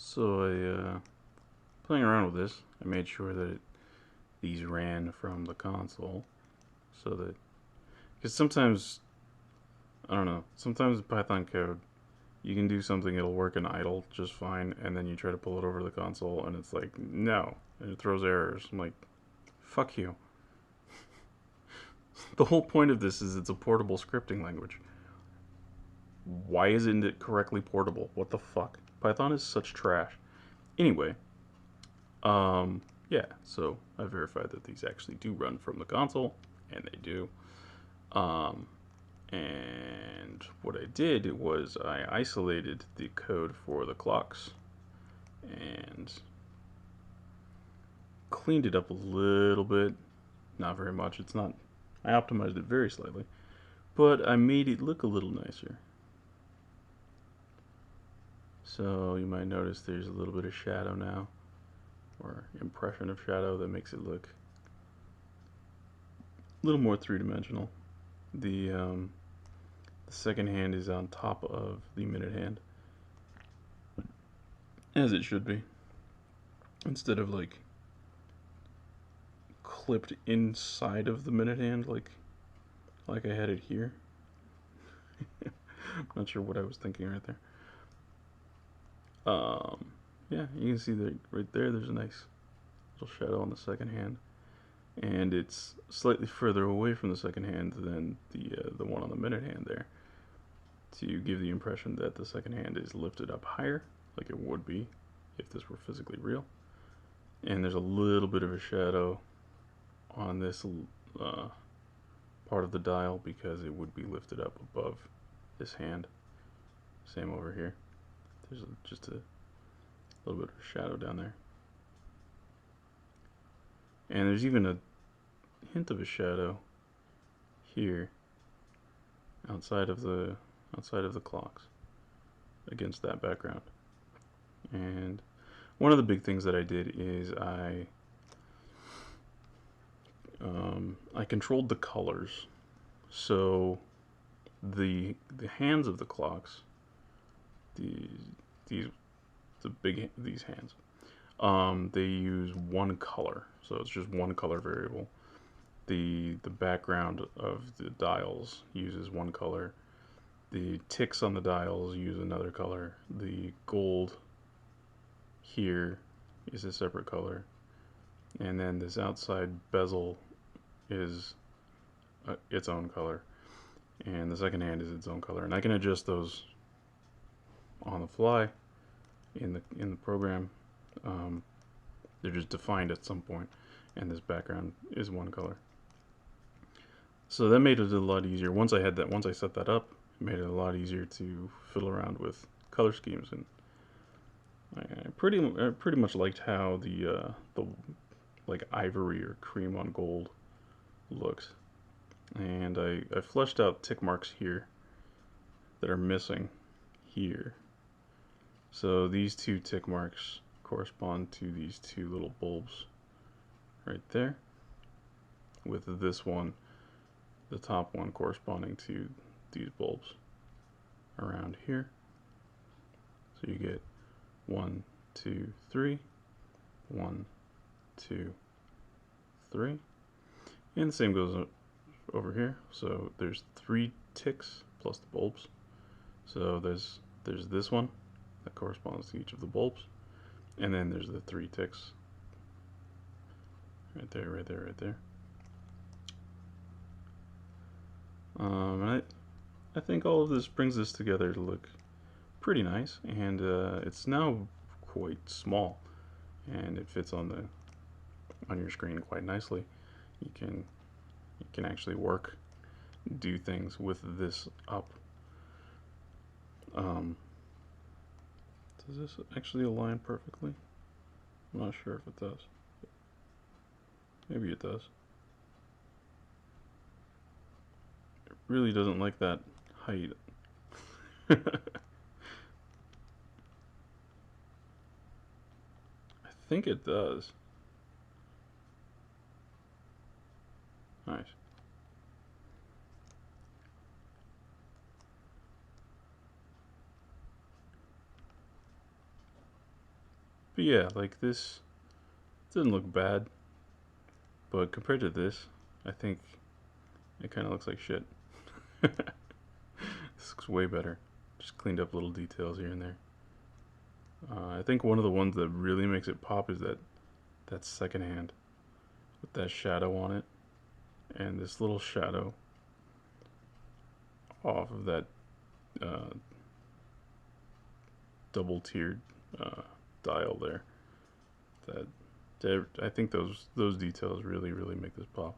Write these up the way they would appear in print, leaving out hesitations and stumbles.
So playing around with this, I made sure that these ran from the console, so that because sometimes I don't know, sometimes in Python code you can do something it'll work in idle just fine, and then you try to pull it over to the console and it's like no, and it throws errors. I'm like, fuck you. The whole point of this is it's a portable scripting language. Why isn't it correctly portable? What the fuck? Python is such trash. Anyway, yeah, so I verified that these actually do run from the console, and they do. Um, and what I did was I isolated the code for the clocks and cleaned it up a little bit. Not very much. It's not. I optimized it very slightly, but I made it look a little nicer. So you might notice there's a little bit of shadow now, or impression of shadow that makes it look a little more three-dimensional. The second hand is on top of the minute hand, as it should be, instead of like clipped inside of the minute hand like I had it here. I'm not sure what I was thinking right there. Um, yeah, you can see that right there. There's a nice little shadow on the second hand, and it's slightly further away from the second hand than the one on the minute hand there, to give the impression that the second hand is lifted up higher, like it would be if this were physically real. And there's a little bit of a shadow on this uh, part of the dial because it would be lifted up above this hand. Same over here. There's just a little bit of a shadow down there. And there's even a hint of a shadow here outside of the clocks against that background. And one of the big things that I did is I controlled the colors. So the hands of the clocks, the these these hands, they use one color, so it's just one color variable. The background of the dials uses one color. The ticks on the dials use another color. The gold here is a separate color, and then this outside bezel is its own color, and the second hand is its own color. And I can adjust those on the fly in the program. Um, they're just defined at some point, and this background is one color. So that made it a lot easier. Once I set that up, it made it a lot easier to fiddle around with color schemes, and I pretty much liked how the like ivory or cream on gold looks. And I fleshed out tick marks here that are missing here. So these two tick marks correspond to these two little bulbs right there, with this one, the top one, corresponding to these bulbs around here. So you get 1, 2, 3, 1, 2, 3. And the same goes over here. So there's 3 ticks plus the bulbs. So there's this one that corresponds to each of the bulbs, and then there's the 3 ticks right there, right there, right there. I think all of this brings this together to look pretty nice, and it's now quite small, and it fits on your screen quite nicely. You can actually do things with this up. Um, does this actually align perfectly? I'm not sure if it does. Maybe it does. It really doesn't like that height. I think it does. Nice. But yeah, like this didn't look bad, but compared to this, I think it kind of looks like shit. This looks way better. Just cleaned up little details here and there. I think one of the ones that really makes it pop is that second hand with that shadow on it, and this little shadow off of that uh, double tiered dial there. I think those details really make this pop.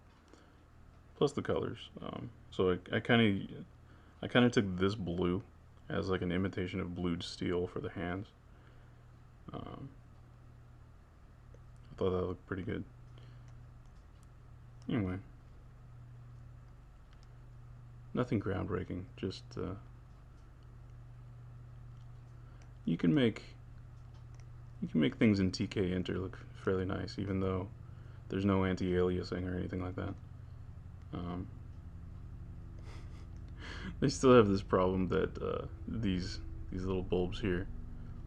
Plus the colors. So I kind of took this blue as like an imitation of blued steel for the hands. Um, I thought that looked pretty good. Anyway, nothing groundbreaking. Just you can make things in TK Enter look fairly nice, even though there's no anti-aliasing or anything like that. Um, they still have this problem that these little bulbs here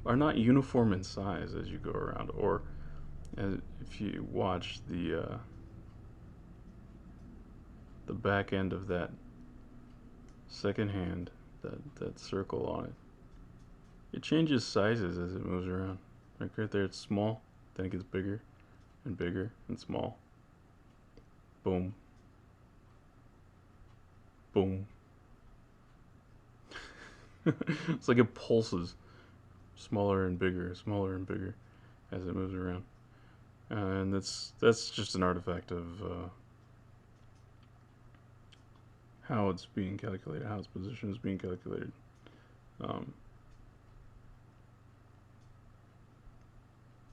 are not uniform in size as you go around, or if you watch the back end of that second hand, that circle on it, it changes sizes as it moves around. Like right there, it's small, then it gets bigger and bigger and small. Boom, boom. It's like it pulses smaller and bigger as it moves around. And that's just an artifact of how it's being calculated, how its position is being calculated. Um,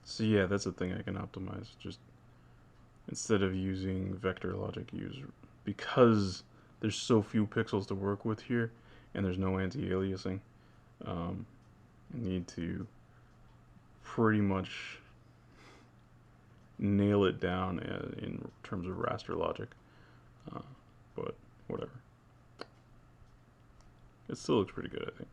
so yeah, that's a thing I can optimize. Just instead of using vector logic, use, because there's so few pixels to work with here, and there's no anti-aliasing. I need to pretty much nail it down in terms of raster logic. But whatever. It still looks pretty good, I think.